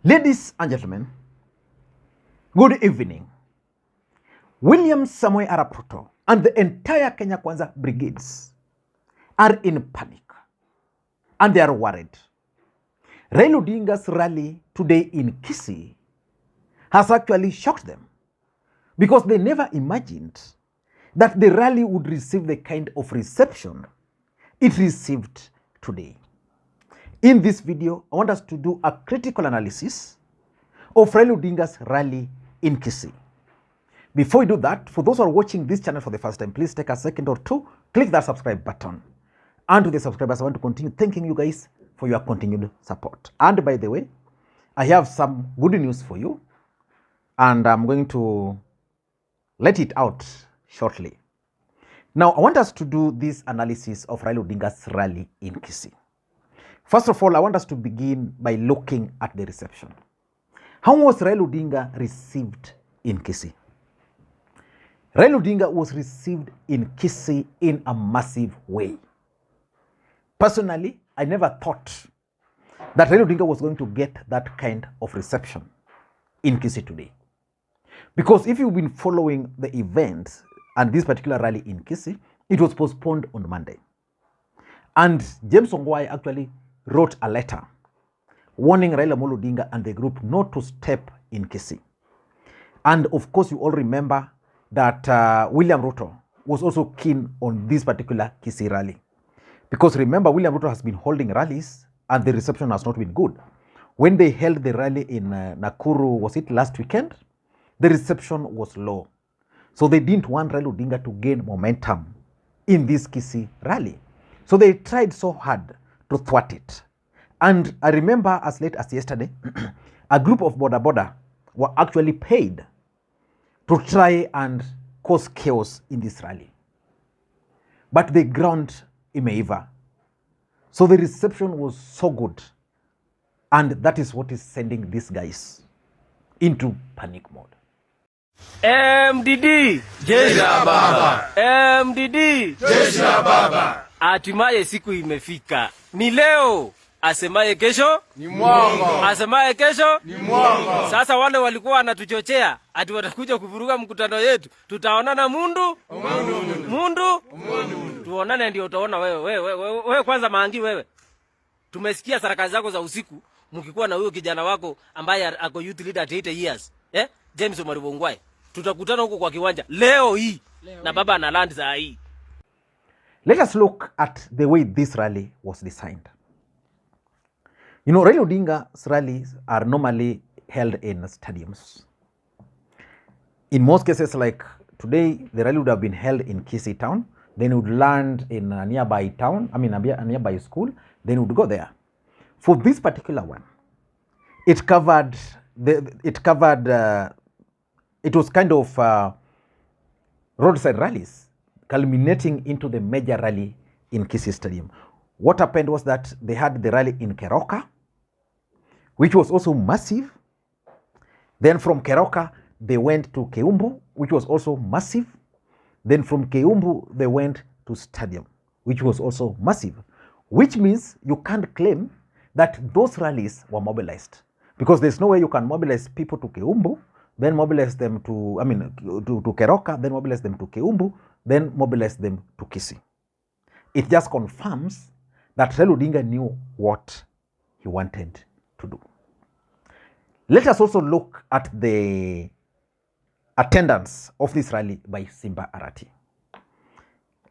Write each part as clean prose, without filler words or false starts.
Ladies and gentlemen, good evening. William Samoei Arap Ruto and the entire Kenya Kwanza brigades are in panic and they are worried. Raila Odinga's rally today in Kisii has actually shocked them because they never imagined that the rally would receive the kind of reception it received today. In this video, I want us to do a critical analysis of Raila Odinga's rally in Kisii. Before we do that, for those who are watching this channel for the first time, please take a second or two, click that subscribe button. And to the subscribers, I want to continue thanking you guys for your continued support. And by the way, I have some good news for you, and I'm going to let it out shortly. Now, I want us to do this analysis of Raila Odinga's rally in Kisii. First of all, I want us to begin by looking at the reception. How was Raila Odinga received in Kisii? Raila Odinga was received in Kisii in a massive way. Personally, I never thought that Raila Odinga was going to get that kind of reception in Kisii today. Because if you've been following the events and this particular rally in Kisii, it was postponed on Monday. And James Ongwae actually wrote a letter warning Raila Odinga and the group not to step in Kisii. And of course, you all remember that William Ruto was also keen on this particular Kisii rally. Because remember, William Ruto has been holding rallies and the reception has not been good. When they held the rally in Nakuru, was it last weekend? The reception was low. So they didn't want Raila Odinga to gain momentum in this Kisii rally. So they tried so hard to thwart it. And I remember as late as yesterday, a group of boda were actually paid to try and cause chaos in this rally. But the ground imeiva. So the reception was so good. And that is what is sending these guys into panic mode. MDD Jeshi la baba. MDD Jeshi la baba. Hatimaye siku imefika. Ni leo. Asemaye kesho ni mwongo. Asemaye kesho ni mwongo. Sasa wale walikuwa wanatuchochea ati watakuja kuvuruga mkutano yetu. Tutaonana mundu. Tuonane ndio utaona wewe kwanza Maangi wewe. Tumesikia sarakasi zako za usiku mkikuwa na huyo kijana wako ambaye ako youth leader at 80 years. James Ongwae. Tutakutana huko kwa kiwanja leo hii. Na baba ana land saa hii. Let us look at the way this rally was designed. You know, Raila Odinga's rallies are normally held in stadiums. In most cases, like today, the rally would have been held in Kisii town, then it would land in a nearby town, a nearby school, then it would go there. For this particular one, it was kind of roadside rallies, culminating into the major rally in Kisii Stadium. What happened was that they had the rally in Keroka, which was also massive. Then from Keroka, they went to Keumbu, which was also massive. Then from Keumbu, they went to Stadium, which was also massive. Which means you can't claim that those rallies were mobilized, because there's no way you can mobilize people to Keumbu, then mobilize them to Keroka, then mobilize them to Keumbu, then mobilize them to Kisii. It just confirms that Raila Odinga knew what he wanted to do. Let us also look at the attendance of this rally by Simba Arati.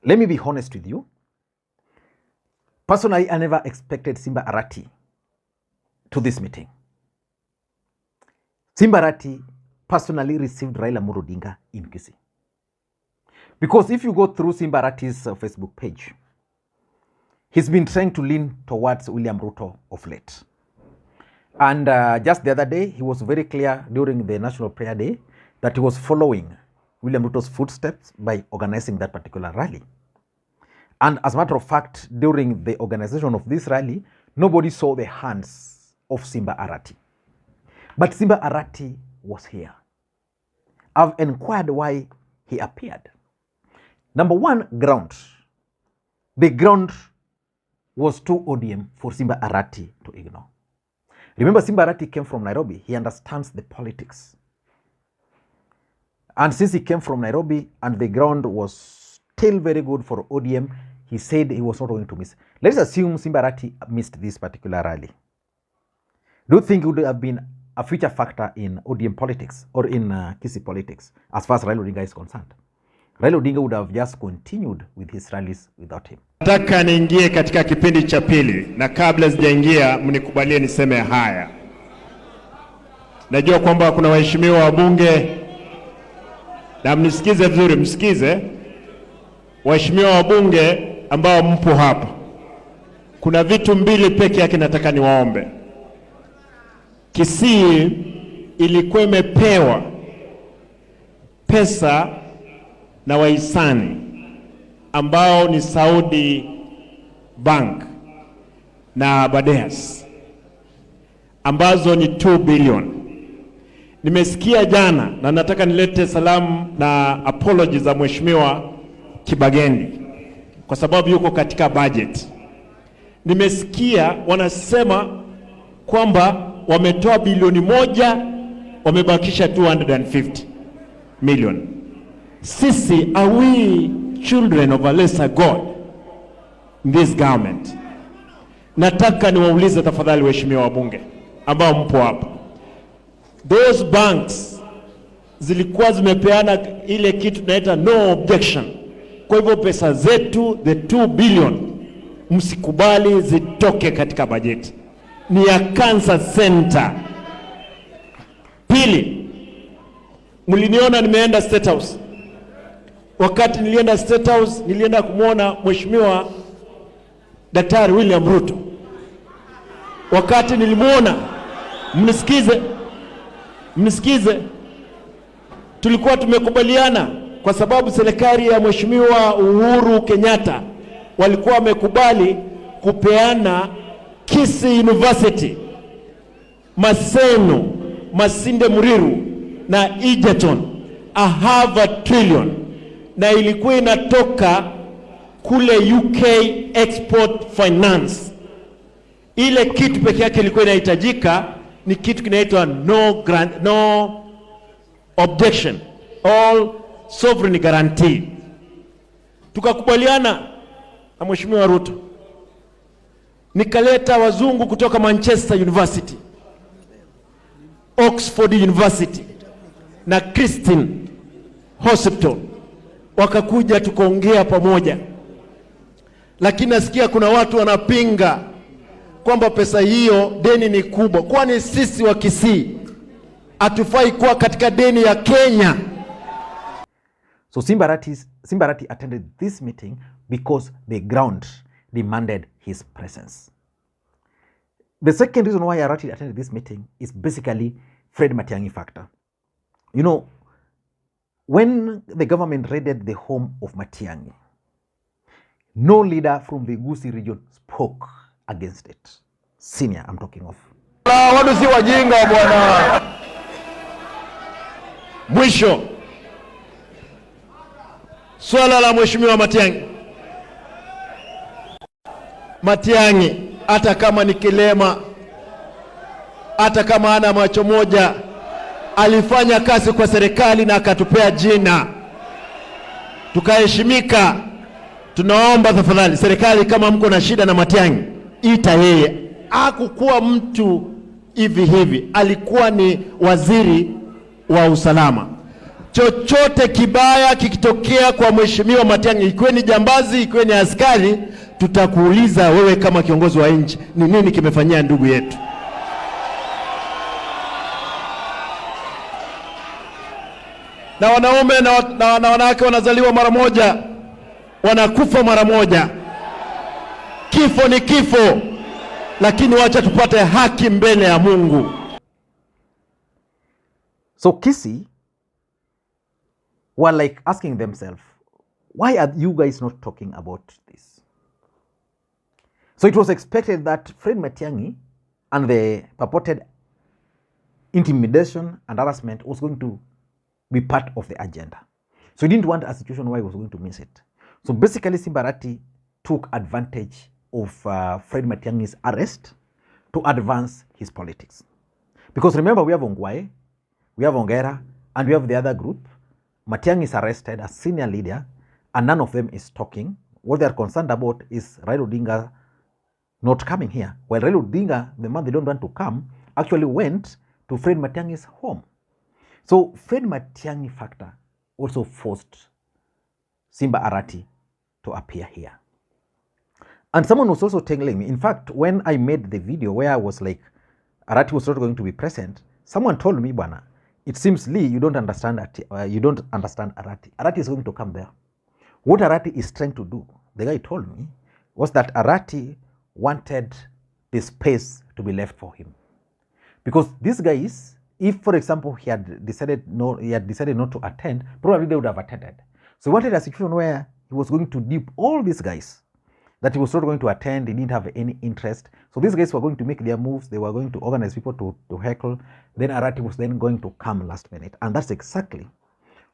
Let me be honest with you. Personally, I never expected Simba Arati to this meeting. Simba Arati personally received Raila Odinga in Kisii. Because if you go through Simba Arati's Facebook page, he's been trying to lean towards William Ruto of late. And just the other day, he was very clear during the National Prayer Day that he was following William Ruto's footsteps by organizing that particular rally. And as a matter of fact, during the organization of this rally, nobody saw the hands of Simba Arati. But Simba Arati was here. I've inquired why he appeared. Number one, ground. The ground was too ODM for Simba Arati to ignore. Remember, Simba Arati came from Nairobi. He understands the politics. And since he came from Nairobi and the ground was still very good for ODM, he said he was not going to miss. Let's assume Simba Arati missed this particular rally. Do you think it would have been a future factor in ODM politics or in Kisii politics as far as Raila Odinga is concerned? Raila Odinga would have just continued with his rallies without him. Nataka niingie katika kipindi cha pili, na kabla sijaingia mnikubalie niseme haya. Najua kwamba kuna waheshimiwa wabunge, na mnisikize vizuri, msikize. Waheshimiwa wabunge ambao mpo hapa, kuna vitu mbili peke yake nataka niwaombe. Kisii ilikuwa imepewa pesa na wahisani ambao ni Saudi Bank na Badeas ambazo ni 2 billion. Nimesikia jana na nataka nilete salamu na apology za Mheshimiwa Kibagendi kwa sababu yuko katika budget. Nimesikia wanasema kwamba wametoa bilioni 1, wamebakisha 250 million. Sisi, are we children of a lesser God in this government? Nataka niwaulize tafadhali waheshimiwa wabunge ambao mpo hapa. Those banks zilikuwa zimepeana ile kitu tunaita no objection. Kwa hivyo pesa zetu, the 2 billion, msikubali zitoke katika bajeti. Ni ya Cancer Center. Pili, mliniona nimeenda State House. Wakati nilienda State House, nilienda kumwona Mheshimiwa Daktari William Ruto. Wakati nilimwona, mnisikize, tulikuwa tumekubaliana kwa sababu serikali ya Mheshimiwa Uhuru Kenyatta walikuwa wamekubali kupeana Kisii University, Maseno, Masinde Muriru na Egerton $500 billion, na ilikuwa inatoka kule UK Export Finance. Ile kitu pekee yake ilikuwa inahitajika ni kitu kinaitwa no objection, all sovereign guarantee. Tukakubaliana na Mheshimiwa Ruto, nikaleta wazungu kutoka Manchester University, Oxford University na Christine Hospital, wakakuja tukaongea pamoja. Lakini nasikia kuna watu wanapinga kwamba pesa hiyo deni ni kubwa. Kwani sisi wa Kisii hatufai kuwa katika deni ya Kenya? So Simba Arati attended this meeting because the ground demanded his presence. The second reason why Arati attended this meeting is basically Fred Matiang'i factor. You know, when the government raided the home of Matiang'i, no leader from the Kisii region spoke against it. Senior, I'm talking of. Watu si wajinga bwana. Mwisho, swala la Mheshimiwa Matiang'i, hata kama ni kilema, hata kama ana macho moja, alifanya kazi kwa serikali na akatupea jina, tukaheshimika. Tunaomba tafadhali serikali, kama mko na shida na Matiang'i, ita yeye. Hakukuwa mtu hivi, alikuwa ni waziri wa usalama. Chochote kibaya kikitokea kwa Mheshimiwa Matiang'i, ikiwe ni jambazi, ikiwe ni askari, tutakuuliza wewe kama kiongozi wa nchi, ni nini kimefanyia ndugu yetu? Na wanaume na wanawake wanazaliwa mara moja, wanakufa mara moja. Kifo ni kifo, lakini wacha tupate haki mbele ya Mungu. So Kisii were like asking themselves, why are you guys not talking about this? So it was expected that Fred Matiang'i and the purported intimidation and harassment was going to be part of the agenda. So he didn't want a situation where he was going to miss it. So basically Simba Arati took advantage of Fred Matiang'i's arrest to advance his politics. Because remember, we have Ongwae, we have Ongera, and we have the other group. Matiang'i is arrested as senior leader, and none of them is talking. What they are concerned about is Raila Odinga not coming here. While Raila Odinga, the man they don't want to come, actually went to Fred Matiang'i's home. So Fred Matiang'i factor also forced Simba Arati to appear here. And someone was also telling me, in fact, when I made the video where I was like, Arati was not going to be present, someone told me, Bwana, it seems, Lee, you don't understand Arati. Arati is going to come there. What Arati is trying to do, the guy told me, was that Arati wanted the space to be left for him. Because these guys, if, for example, he had decided not to attend, probably they would have attended. So he wanted a situation where he was going to dupe all these guys, that he was not going to attend, he didn't have any interest. So these guys were going to make their moves, they were going to organize people to heckle. Then Arati was then going to come last minute. And that's exactly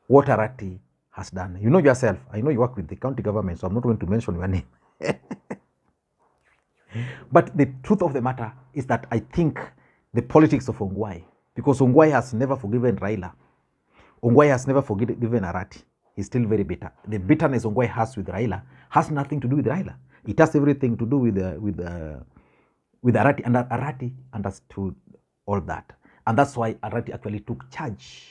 what Arati has done. You know yourself, I know you work with the county government, so I'm not going to mention your name. But the truth of the matter is that I think the politics of Ongwae, because Ongwae has never forgiven Raila, Ongwae has never forgiven Arati, he's still very bitter. The bitterness Ongwae has with Raila has nothing to do with Raila. It has everything to do with Arati, and Arati understood all that. And that's why Arati actually took charge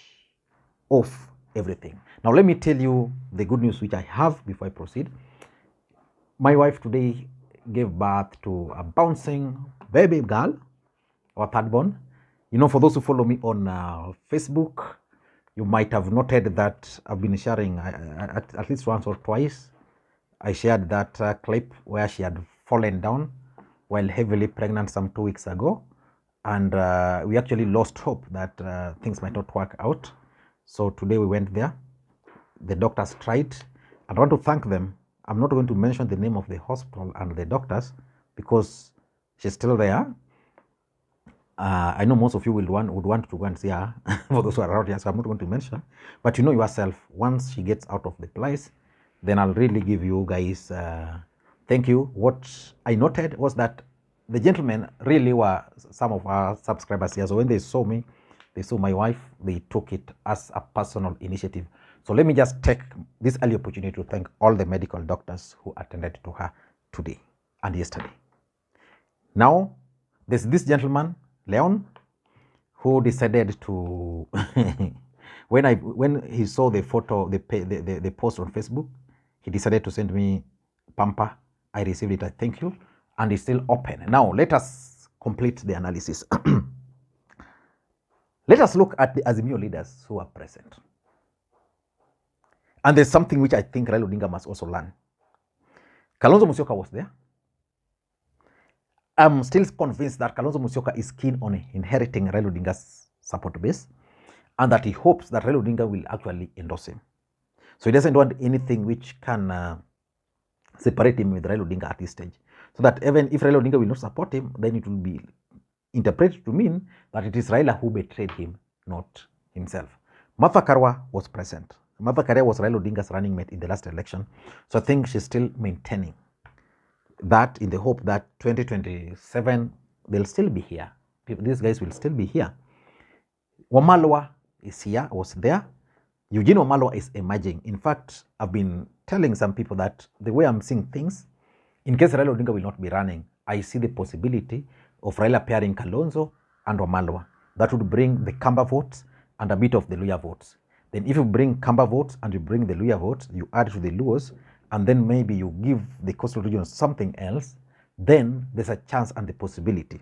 of everything. Now let me tell you the good news which I have before I proceed. My wife today gave birth to a bouncing baby girl, our third born. You know, for those who follow me on Facebook, you might have noted that I've been sharing at least once or twice. I shared that clip where she had fallen down while heavily pregnant some 2 weeks ago. And we actually lost hope that things might not work out. So today we went there. The doctors tried. I want to thank them. I'm not going to mention the name of the hospital and the doctors because she's still there. I know most of you would want to go and see her for those who are around here, so I'm not going to mention. But you know yourself, once she gets out of the place, then I'll really give you guys thank you. What I noted was that the gentlemen really were some of our subscribers here. So when they saw me, they saw my wife, they took it as a personal initiative. So let me just take this early opportunity to thank all the medical doctors who attended to her today and yesterday. Now, there's this gentleman, Leon, who decided to, when he saw the photo, the post on Facebook, he decided to send me pamper. I received it, I thank you, and it's still open. Now, let us complete the analysis. Let us look at the Azimio leaders who are present. And there's something which I think Raila Odinga must also learn. Kalonzo Musyoka was there. I'm still convinced that Kalonzo Musyoka is keen on inheriting Raila Odinga's support base and that he hopes that Raila Odinga will actually endorse him. So he doesn't want anything which can separate him with Raila Odinga at this stage. So that even if Raila Odinga will not support him, then it will be interpreted to mean that it is Raila who betrayed him, not himself. Martha Karua was present. Martha Karua was Raila Odinga's running mate in the last election. So I think she's still maintaining that in the hope that 2027, they'll still be here. These guys will still be here. Wamalwa is here, was there. Eugene Wamalwa is emerging. In fact, I've been telling some people that the way I'm seeing things, in case Raila Odinga will not be running, I see the possibility of Raila pairing Kalonzo and Wamalwa. That would bring the Kamba votes and a bit of the Luya votes. Then if you bring Kamba votes and you bring the Luya votes, you add to the Luos, and then maybe you give the coastal region something else, then there's a chance and the possibility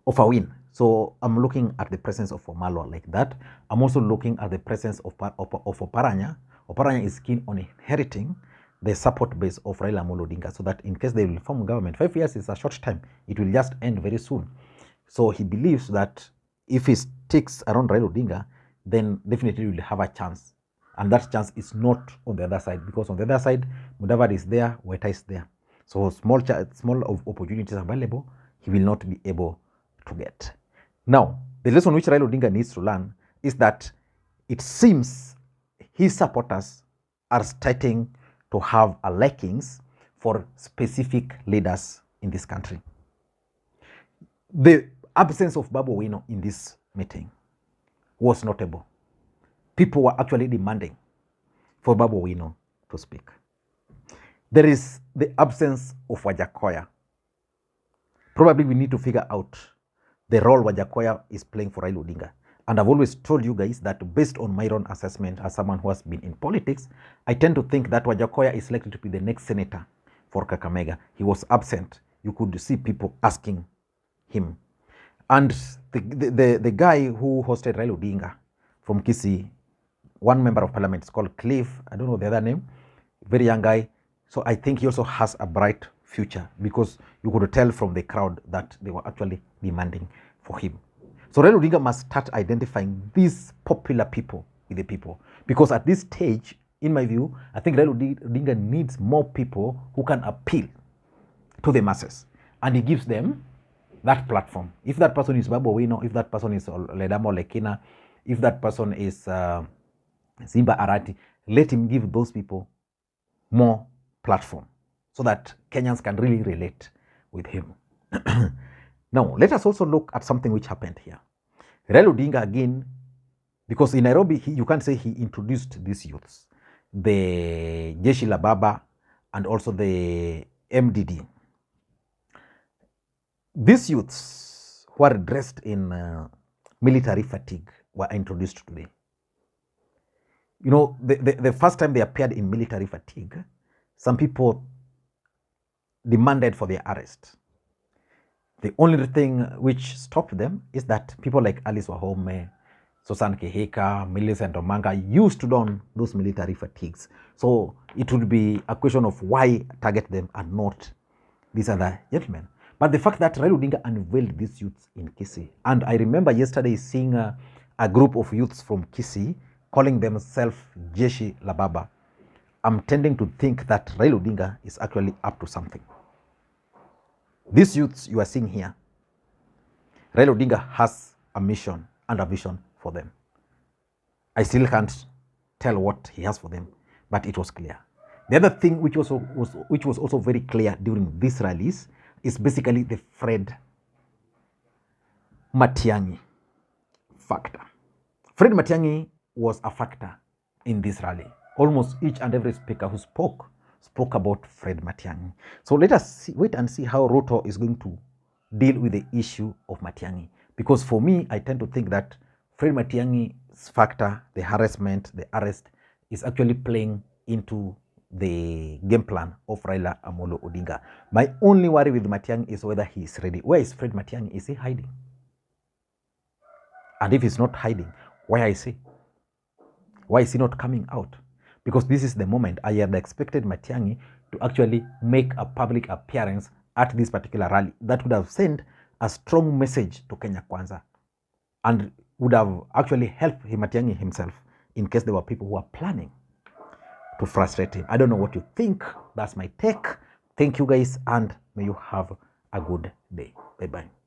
of a win. So I'm looking at the presence of Wamalwa like that. I'm also looking at the presence of Oparanya. Oparanya is keen on inheriting the support base of Raila Amolo Odinga, so that in case they will form government, 5 years is a short time, it will just end very soon. So he believes that if he sticks around Raila Odinga, then definitely will have a chance. And that chance is not on the other side, because on the other side, Mudavadi is there, Weta is there. So small of opportunities available, he will not be able to get. Now, the lesson which Raila Odinga needs to learn is that it seems his supporters are starting to have a likings for specific leaders in this country. The absence of Babu Owino in this meeting was notable. People were actually demanding for Babu Owino to speak. There is the absence of Wajakoya. Probably we need to figure out the role Wajakoya is playing for Raila Odinga. And I've always told you guys that based on my own assessment as someone who has been in politics, I tend to think that Wajakoya is likely to be the next senator for Kakamega. He was absent. You could see people asking him. And the guy who hosted Raila Odinga from Kisii, one member of parliament, is called Cliff. I don't know the other name. Very young guy. So I think he also has a bright future because you could tell from the crowd that they were actually demanding for him. So Raila Odinga must start identifying these popular people with the people. Because at this stage, in my view, I think Raila Odinga needs more people who can appeal to the masses. And he gives them that platform. If that person is Babu Owino, if that person is Ledamo Lekina, if that person is Simba Arati, let him give those people more platform so that Kenyans can really relate with him. Now, let us also look at something which happened here. Raila Odinga again, because in Nairobi, you can't say he introduced these youths, the Jeshi la Baba and also the MDD. These youths who are dressed in military fatigue were introduced today. You know, the first time they appeared in military fatigue, some people demanded for their arrest. The only thing which stopped them is that people like Alice Wahome, Susan Kihika, Millicent Omanga used to don those military fatigues. So it would be a question of why target them and not these other gentlemen. But the fact that Raila Odinga unveiled these youths in Kisii, and I remember yesterday seeing a group of youths from Kisii calling themselves Jeshi la Baba, I'm tending to think that Raila Odinga is actually up to something. These youths you are seeing here, Raila Odinga has a mission and a vision for them. I still can't tell what he has for them, but it was clear. The other thing which was also very clear during these rallies is basically the Fred Matiang'i factor. Fred Matiang'i was a factor in this rally. Almost each and every speaker who spoke about Fred Matiang'i. So let us wait and see how Ruto is going to deal with the issue of Matiang'i. Because for me, I tend to think that Fred Matiang'i's factor, the harassment, the arrest, is actually playing into the game plan of Raila Amolo Odinga. My only worry with Matiang'i is whether he is ready. Where is Fred Matiang'i? Is he hiding? And if he's not hiding, where is he? Why is he not coming out? Because this is the moment I had expected Matiang'i to actually make a public appearance at this particular rally. That would have sent a strong message to Kenya Kwanza and would have actually helped Matiang'i himself in case there were people who are planning to frustrate him. I don't know what you think. That's my take. Thank you guys and may you have a good day. Bye-bye.